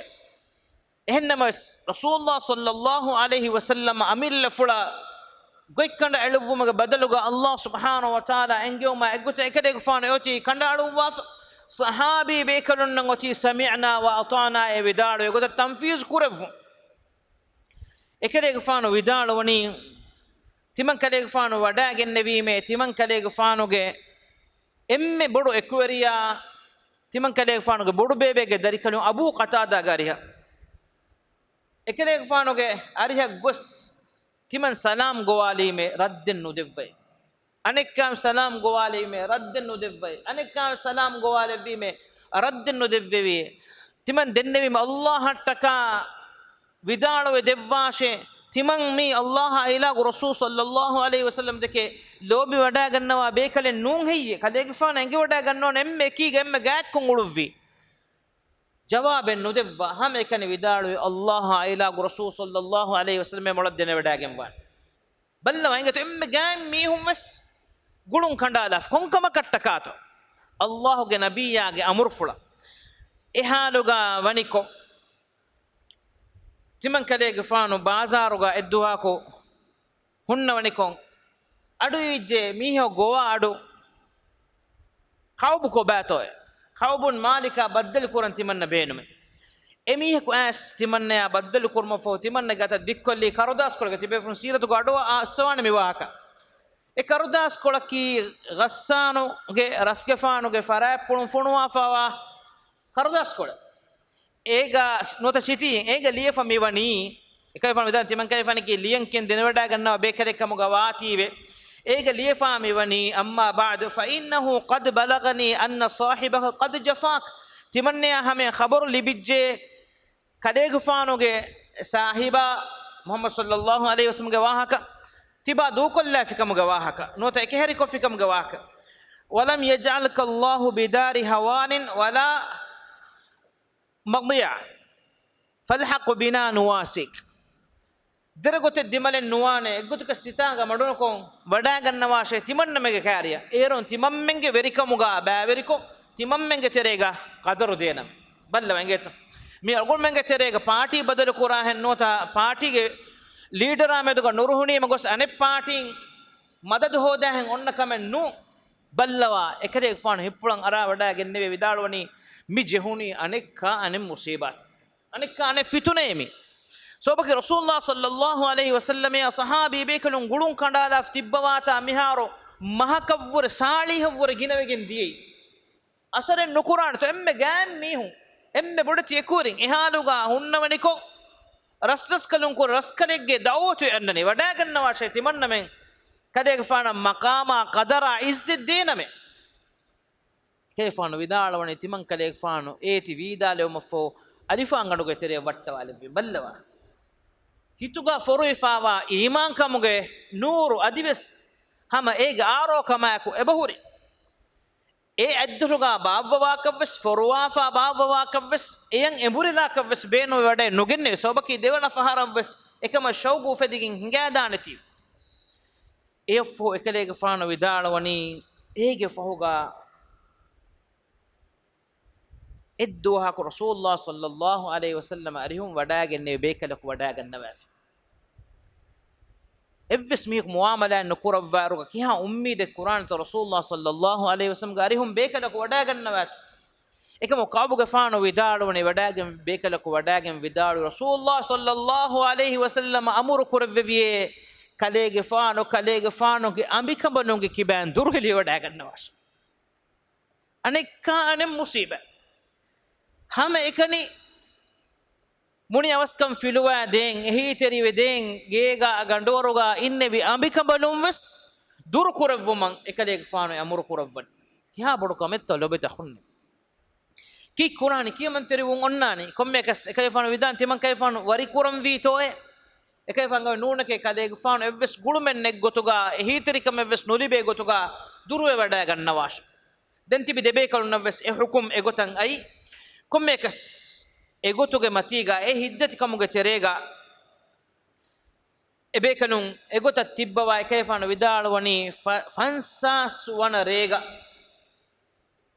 ehennamas rasulullah sallallahu alaihi wasallam amilla fula goikanda eluvumaga badaluga Allah subhanahu wa ta'ala engewma egguta ekade faana yoti kanda aluwa sahabi bekalun ngoti sami'na wa ata'na e widalu egota tanfiz kurevu ekade faana widalu wani timan kale faanu wada gennevi me timan kale faanu ge emme bodu ekveriya timan kale faanu ge bodu bebe ge darikalu abu qatada gariha ekade faanu ge ariha gos timan salam gowali me radden nu devve anekkam salam gowali me radden nu devve anekkam salam gowali vi me radden nu devve timan dennevi me Allah hattaka vidalu devvashe timan mi Allah ila rasul sallallahu alaihi wasallam deke lobi wada gannawa bekale nun heyye kalege faana enge wada ganno nemme ki gemme gaak kon uluvvi ಜವಾಬೆನ್ ನುದೆವ್ವ ಹಮ ಎಕನೆ ವಿದಾಳು ಅಲ್ಲಾಹ ಐಲಾಗು ರಸೂಲ್ ಸಲ್ಲಲ್ಲಾಹು ಅಲೈಹಿ ವಸಲ್ಲಂ ಮೊಳದ್ದೆನೆ ವಡಾಗೆಂ ವಾನ್ ಬಲ್ಲವ ಇಂಗತು ಎಮ್ಮೆ ಗಾಮ್ ಮೀಹುಂ ವೆಸ್ ಗುಳುಂ ಕಂಡಾಲಫ್ ಕೊಂಕಮ ಕಟ್ಟಕಾತು ಅಲ್ಲಾಹುಗೆ ನಬಿಯಾಗೆ ಅಮುರ್ಫುಳ ಎಹಾಲುಗ ವನಿಕೊ ತಿಮನ್ ಕಲೆಗೆ ಫಾನು ಬಾಜಾರುಗ ಎದ್ದು ಹಾಕು ಹುಣ್ಣ ವಣಿಕೊಂ ಅಡು ಇಜ್ಜೆ ಮೀಹೋ ಗೋವಾ ಅಡು ಖೌಬು ಕೊ ಬ್ಯಾತೋಯ್ ಖೌಬುನ್ ಮಾಲಿಕ ಬದ್ದಲು ಕುರನ್ ತಿಮನ್ನ ಬೇನುಮೆ ಎಮೀಹಕು ಆಸ್ ತಿಮನ್ನ ಬದ್ದಲು ಕುರ್ಮ ಫೋ ತಿಮನ್ನ ಗತ ದಿಕ್ಕೊಲ್ಲಿ ಕರುದಾಸ್ ಕೊಳಗೆ ತಿಬೆ ಫ್ರಮ್ ಸೀರತು ಅಡುವ ಆ ಸವಾಣ ಮಿವಾಕ ಎ ಕರುದಾಸ್ ಕೊಳಕಿ ಗಸ್ಸಾನುಗೆ ರಸ್ಗೆಫಾನುಗೆ ಫರಾಪುಣು ಫುಣುವಾಫಾವಾ ಕರುದಾಸ್ ಕೊಳ ಏಗ ನೋತ ಸಿಟಿ ಏಗ ಲಿಯಫ ಮಿವನಿ එකයිෆාන විදාන තිමන් කයිෆානකි ලියන්කෙන් දෙනවඩා ගන්නවා බේකරෙක්කම ගවාතීවේ ඒක ලියෆා මිවනි අම්මා බාද ෆයින්නහු قد بلغني ان صاحبه قد جفاك තිමන්නේ හමේ خبر ලිබිජ්ජේ කඩේගෆානෝගේ සාහිබා මුහම්මද් සල්ලල්ලාහු අලයිහි වසල්ලම් ගේ වාහක තිබා දූකොල්ලා ෆිකම ගේ වාහක නොත එකහෙරි කොෆිකම ගේ වාහක ولم يجعلك الله بدار هوان ولا مضيع فالحق بنا نواسك ದರಗೊತ್ತೆ ದಿಮಲೆ ನುವಾನೆ ಎಗ್ಗುತಕ ಸಿತಾಂಗ ಮಡುನಕೊ ವಡಾಗನ್ನವಾಶೆ ತಿಮನ್ನಮೆಗೆ ಕಾರ್ಯ ಏರೋನ್ ತಿಮಮ್ಮೆಂಗೆ ವೆರಿಕಮುಗ ಬ್ಯಾವೆರಿಕೊ ತಿಮಮ್ಮೆಂಗೆ ತೆರೆಗ ಕದರು ದೇನ ಬಲ್ಲವ ಎಂಗೇತ ಮಿ ಅಗುಳ್ಮೆಂಗೆ ತೆರೆಗ ಪಾರ್ಟಿ ಬದಲು ಕುರಾ ಹೆನ್ನೋತ ಪಾರ್ಟಿಗೆ ಲೀಡರ್ ಆಮೆದುಗ ನುರುಹುಣಿ ಮಗೊಸ್ ಅನೆ ಪಾರ್ಟಿ ಮದದು ಹೋದ ಹೆಂಗ್ ಒನ್ನ ಕಮೆನ್ ನು ಬಲ್ಲವ ಎಕರೆ ಫಾನ್ ಹಿಪ್ಪುಳಂ ಅರ ವಡಾಗೆನ್ನೆವೆ ವಿದಾಳುವನಿ ಮಿ ಜೆಹುನಿ ಅನೆಕ್ಕ ಅನೆ ಮುಸೀಬಾತ್ ಅನೆಕ್ಕ ಅನೆ ಫಿತುನೇಮಿ ಸೋಬಕ್ಕೆ ರಸೂಲುಲ್ಲಾಹ ಸಲ್ಲಲ್ಲಾಹು ಅಲೈಹಿ ವಸಲ್ಲಂ ಯ ಸಹಾಬಿ ಬೇಕಲು ಗುಳುಂ ಕಂಡಾದ ತಿಬ್ಬವಾತ ಮಿಹಾರೋ ಮಹಕವ್ವರ ಸಾಳಿಹವ್ವರ ಗಿನವೆಗೆನ್ ದಿಯೈ ಅಸರೆ ನುಕುರಾನ್ ತೊ ಎಮ್ಮೆ ಗ್ಯಾನ್ ಮೀಹು ಎಮ್ಮೆ ಬುಡತಿ ಎಕೂರಿಂ ಇಹಾಲುಗ ಹುನ್ನವನಿಕೊ ರಸ್ರಸ್ ಕಲುಂ ಕು ರಸ್ಕನೆಗ್ಗೆ ದಾವತು ಅನ್ನನೆ ವಡಾಗನ್ನ ವಾಶೆ ತಿಮನ್ನಮೆ ಕಡೆಗೆ ಫಾಣ ಮಕಾಮ ಕದರ ಇಜ್ಜತ್ ದೇನಮೆ ಕೇಫಾನು ವಿದಾಳವಣಿ ತಿಮನ್ ಕಲೆಗೆ ಫಾನು ಏತಿ ವೀದಾಲೆ ಮಫೋ ಅಲಿಫಾಂಗಡುಗೆ ತೆರೆ ವಟ್ಟವಾಲೆ ಬಲ್ಲವ ಹಿತುಗ ಫೊರುಯಿಫಾವ ಈಮಾನ್ ಕಮುಗೆ ನೂರು ಅದಿವೆಸ್ ಹಮ ಏಗ ಆರೋ ಕಮಾಕು ಎಬಹುರಿ ಏ ಅದ್ದುರುಗ ಬಾವ್ವವಾಕವ್ವೆಸ್ ಫೊರುವಾಫಾ ಬಾವ್ವವಾಕವ್ವೆಸ್ ಏಯಂ ಎಬುರಿಲಾಕವ್ವೆಸ್ ಬೇನು ವಡೆ ನುಗೆನ್ನೆ ಸೋಬಕಿ ದೇವನ ಫಹರವ್ವೆಸ್ එකම ෂෞගු ෆෙදිකින් හිඟෑදානති ඒෆෝ එකලේග ෆාන විදාලවනි ඒගේ ෆහුගා එද්දුවහක රසූලුල්ලාහ සල්ලල්ලාහු අලයිහි වසල්ලම අරිහුම් වඩාගන්නේ බේකලක වඩාගන්නවා එව්ස් මියක මුආමලා නුකුරවරුග කියා උම්මීද කුරාන් ත රසූලුල්ලාහ සල්ලල්ලාහු අලයිහි වසල්ලම අරිහුම් බේකලක වඩාගන්නවා එකම කාබුගේ ෆාන විදාලවනේ වඩාගම් බේකලක වඩාගම් විදාලු රසූලුල්ලාහ සල්ලල්ලාහු අලයිහි වසල්ලම අමුරු කුරවෙවියේ කලේගේ ෆානෝගේ අඹිකඹනෝගේ කිබෑන් දුර්හෙලිය වඩාගන්නවා අනෙක්කා අනෙ මුසීබා हम एकनी मुनि अवस्कम फिलुवा दें एही तेरीवे दें गेगा गंडोरोगा इन्ने भी अंबिका बलुमवस दूर कुरवमं एकले फानो अमुर कुरवन क्या बड़ो कमेत्तो लोबे तखुन्ने की कुरानी की मंतरी वुं ओन्नानी कोम्मे कस एकले फानो विदान तिमं कय फानो वरी कुरम वी तोए ekay fango nuunake kadege faano evves gulumen nek gotuga ehi terikam evves nulibe gotuga durwe wada gannawash den tibi debe kalunavves e hukum egotan ai kommekas egotuge matiga e hiddati kamuge terega ebe kanun egota tibbawa ekay faano vidalwani fansas wana rega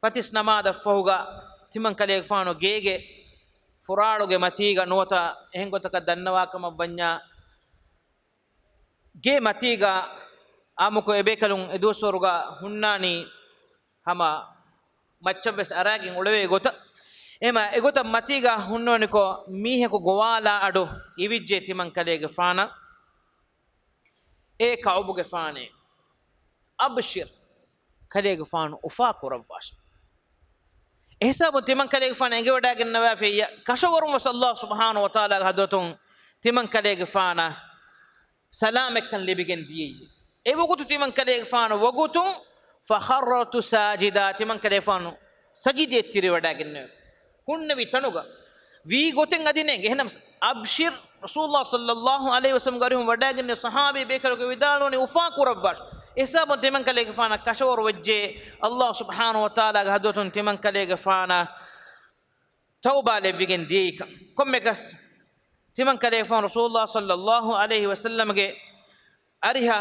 patis namada fohuga timan kalege faano gege furaluge matiga nota ehengotaka dannawakama banya ಗೆ ಮತೀಗ ಆಮುಕು ಎಬೇಕಲುಂ ಎದುಸೋರುಗ ಹುಣ್ಣಾನಿ ಹಮ ಮಚ್ಚವೆಸ್ ಅರಾಗಿಂ ಉಳವೆ ಗೊತ್ತ ಎಮ ಎಗೊತ ಮತೀಗ ಹುಣ್ಣೋನಿಕೋ ಮೀಹೆಕು ಗೋವಾಲ ಅಡು ಇವಿಜ್ಜೆ ತಿಮಂ ಕಲೆಗೆ ಫಾನ ಏ ಕೌಬುಗೆ ಫಾನೆ ಅಬ್ಶಿರ್ ಕಲೆಗೆ ಫಾನು ಉಫಾ ಕುರವಾಶ್ ಹಿಸಾಬು ತಿಮಂ ಕಲೆಗೆ ಫಾನ ಎಂಗೆ ವಡಾಗಿನ್ನವಾ ಫೆಯ್ಯ ಕಶವರುಂ ವಸಲ್ಲಾಹು ಸುಬ್ಹಾನಹು ವ ತಆಲಾ ಹದತುಂ ತಿಮಂ ಕಲೆಗೆ ಫಾನ سلامكن لبيجن دي اي وقتو تيمن كده فانو وقتو فخرت ساجدات من كده فانو سجدت تري وداغن كن نبي تنوغا وي غوتن ادينه گهنم ابشر رسول الله صلى الله عليه وسلم غارهم وداغن صحابي بكرو ودالوني وفا قرباش حساب تيمن كده فانا كشور وجه الله سبحانه وتعالى هدوتن تيمن كده فانا توبة لفيجن ديك كم مكس تمن كليفان رسول الله صلى الله عليه وسلم جي أريها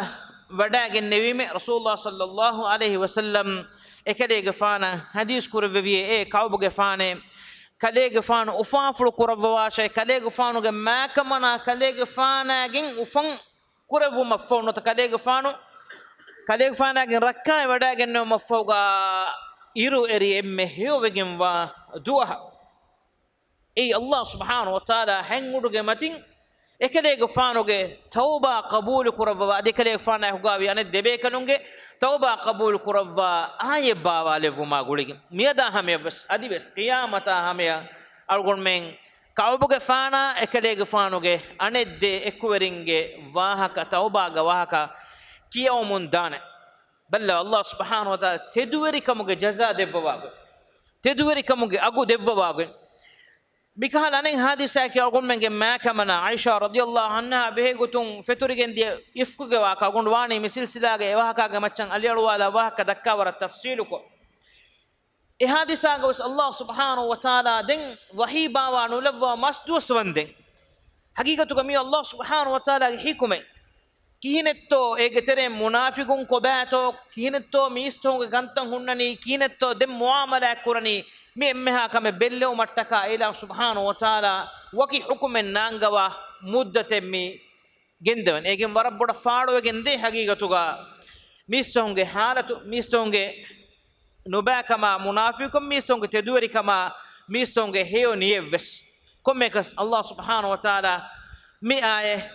وداع النبي رسول الله صلى الله عليه وسلم إكلي جفانا حديث كورفيه كعوب جفانه كلي جفانه أفافلو كورفواشة كلي جفانه جم كمنا كلي جفانا جن أفن كورفو مفهوم نتكلي جفانه كلي جفانا جن ركّا وداع النبي مفهوجا إيرو إري إمهيو بجن ودوها اي الله سبحانه وتعالى هنغودوge matin ekelege faanuge tawba qabul kurawwa ade kelege faana hugawi ane debe kanunge tawba qabul kurawwa aye baawale vuma gulige miyada hame bas adi bes qiyamata hame algon men kawbuge faana ekelege faanuge ane de ekuveringe wahaka tawba ga wahaka kiyawmun dana balla Allah subhanahu wa ta'ala teduweri kamuge jaza devwa teduweri kamuge agu devwa بكهال أنا هذه ساكي أقول من جماعة كمنا عائشة رضي الله عنها به قطن فتوري دي يفكوا جواك أقول واني مثل سلاجة وهكذا جمتشان علي الوالا وهكذا كبر التفصيلكم هذه ساقة بس الله سبحانه وتعالى دين وحي باوانو لفوا مسدوس وندين حقيقة كمية الله سبحانه وتعالى حكمه كهنتو إجتري منافقون كباتو كهنتو ميستو كنتم هنني كهنتو دم معاملة كورني مي امها كم بلو مرتكا الى سبحانه وتعالى وكي حكم نانغوا مدة مي جندن ايگن وربڑ فاڑو گندے حقیقتوگا ميستونگے حالت ميستونگے نوبا كما منافقكم ميستونگے تدوري كما ميستونگے هيو نيوس كوميكس الله سبحانه وتعالى مي آيه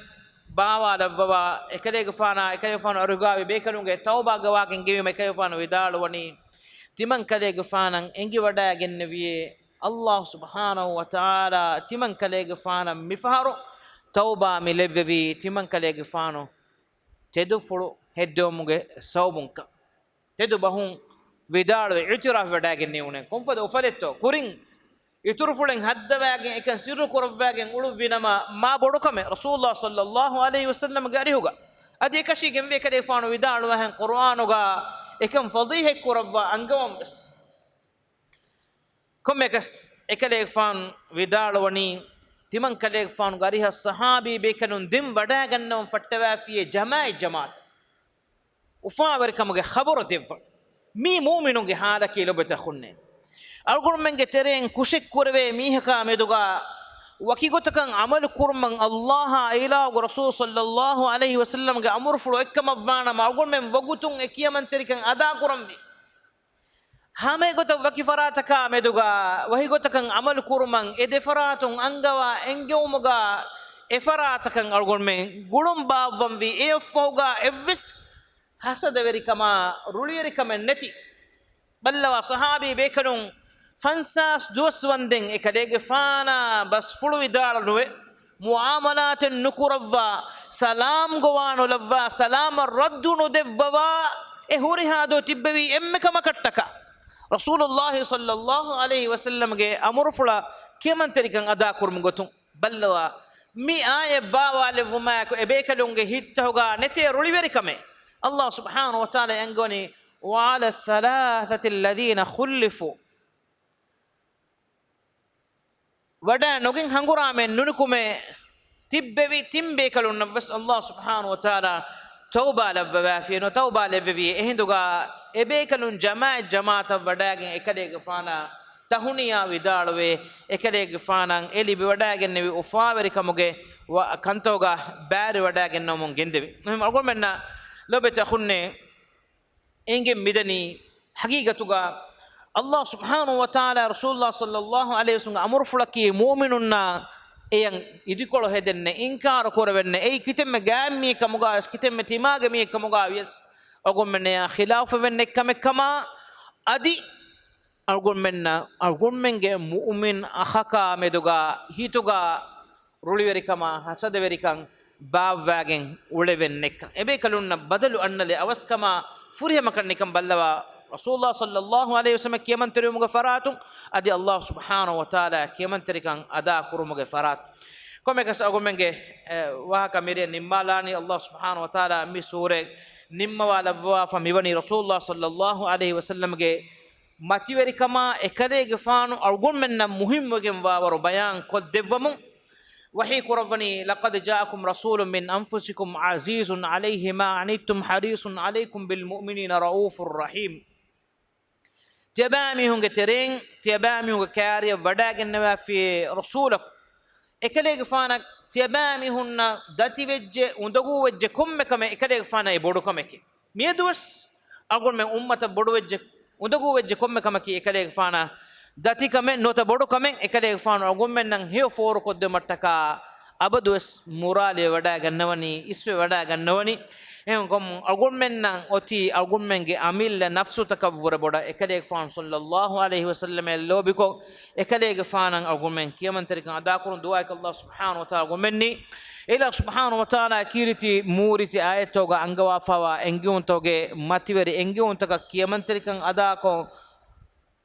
باوا لبوا اكليگ فانا ارغاوي بيكلونگے توبہ گوا گنگي مي كيو فانا ودالوني تمن كليگ فانن انگي ودا گنويه الله سبحانه وتعالى تمن كليگ فانن مفهرو توبه ملبوي تمن كليگ فانو تدو فلو هدومگه سوبنك تدو بهون විදාල ඉතිරාෆ වඩාගෙන නෙවුනේ කොම්ෆද ඔෆලෙත්තෝ කුරින් ඉතුරු ෆුලෙන් හද්දවෑගෙන් එක සිරු කරවෑගෙන් උළු විනම මා බොඩකම රසූලුල්ලාහ සල්ලල්ලාහු අලයිහි වසල්ලම ගරිහුගා අද එකශිගෙන් වේකේ ෆානු විදාල වහන් කුර්ආනුගා එකම් ෆදීහ කරවවා අංගවම් බස් කොම්මකස් එකලේ ෆාන් විදාල වනි තිමන් කලේ ෆාන් ගරිහ සහාබී බේකනුන් දිම් වඩා ගන්නව ෆට්ටවෑෆියේ ජමාත් උෆාවර කමගේ خبر දෙව mi mu'minunge hala kilobeta khunne algurmenge tereng kushik kurve mihaka meduga wakigotakan amal kurman allah ila rasul sallallahu alaihi wasallam ge amur fulo ekkamavana algurmen wagutun ekiyaman terikan ada kuramvi hame gota wakifarataka meduga wahigotakan amal kurman edefaratun angawa engewmuga efaratakan algurmen gulum bavamvi efoga evvis hasadverikama ruliyerikama neti ballawa sahabi bekanun fansas doswanden ekalege fana bas fulu idala nuwe muamalat nukurawwa salam gowanu lavwa salam raddu nudevwa e huri hado tibbewi emmekama kattaka rasulullah sallallahu alaihi wasallam ge amurfula kemanterikan ada kurmu gotun ballawa mi aye bawale vuma ko ebekalunge hittahuga nete ruliverikame الله سبحانه وتعالى ينقوني وعلى الثلاثة الذين خلفوا ودا نوغين هنغرامن نونكومه تببي تيمبيكلون نفس الله سبحانه وتعالى توبه لبوافي نو توبه لبوي اهندوغا ابيكلون جماعه وڈاگن اکدے فانا تہونیا ودالوے اکدے فانان الی وڈاگن نوی افاوری کموگے وکنتوغا بار وڈاگن نومون گندوی مهم اگومنا لبت خنّي إنجم مدني حقيقة الله سبحانه وتعالى رسول الله صلى الله عليه وسلم أمر فلكي مؤمننا إيان يديكولو هدن إنكار كوربن أي كتم جامي كمغاس كتم تيماغمي كمغاويس أقول من خلاف من كما أدي أقول من مؤمن أخاك مدوغا هيتوغا رولي كما حسد وريكان باواgen uleven nekka ebe kalunna badalu annale avaskama furihama kannikam ballawa rasulullah sallallahu alaihi wasallam kiyamanterimuga faratun adi allah subhanahu wa taala kiyamanterikan ada kurumuga farat komme kas agumenge wahaka mire nimmalani allah subhanahu wa taala mi sure nimma wala fa miwani rasulullah sallallahu alaihi wasallam ge mativerikama ekadege faanu algon menna muhim wegen wawaru bayan koddevvamu wahi kurawani laqad ja'akum rasulun min anfusikum azizun alayhi ma anittum harisun alaykum bil mu'minina raufur rahim تبامي هونغ ترين تبامي هونغ كاريا وداغنوا في رسولك اكليغ فانا تبامي هن دتي وجه وندغو وجه كم كم اكليغ فانا يبودو كمكي ميدوس اقول من امه بودو وجه وندغو وجه كم كم كي اكليغ فانا دتي كم نوت بودو كم اكليغ فانا اقول من نن هيو فور كود متكا abadus murale wada gannawani iswe wada gannawani en gom algun nan oti algun menge amil nafsu takawwur boda ekale fan sallallahu alaihi wasallam lobi ko ekale fanan algun men kiyaman tarikan ada kurun du'a ka Allah subhanahu wa ta'ala gomenni ila subhanahu wa ta'ala kiriti muriti ayato ga angawa fawa engiun toge mativeri engiun taka kiyaman tarikan ada ko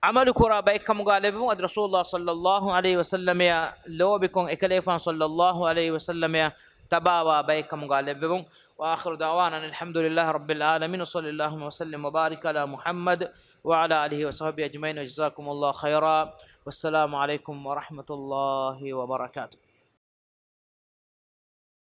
عمل كرا بيكم غالبهم اد رسول الله صلى الله عليه وسلم يا لو بكم اكليفان صلى الله عليه وسلم يا تباوا بيكم غالبهم واخر دعوانا الحمد لله رب العالمين وصلى الله وسلم وبارك على محمد وعلى اله وصحبه اجمعين وجزاكم الله خيرا والسلام عليكم ورحمه الله وبركاته.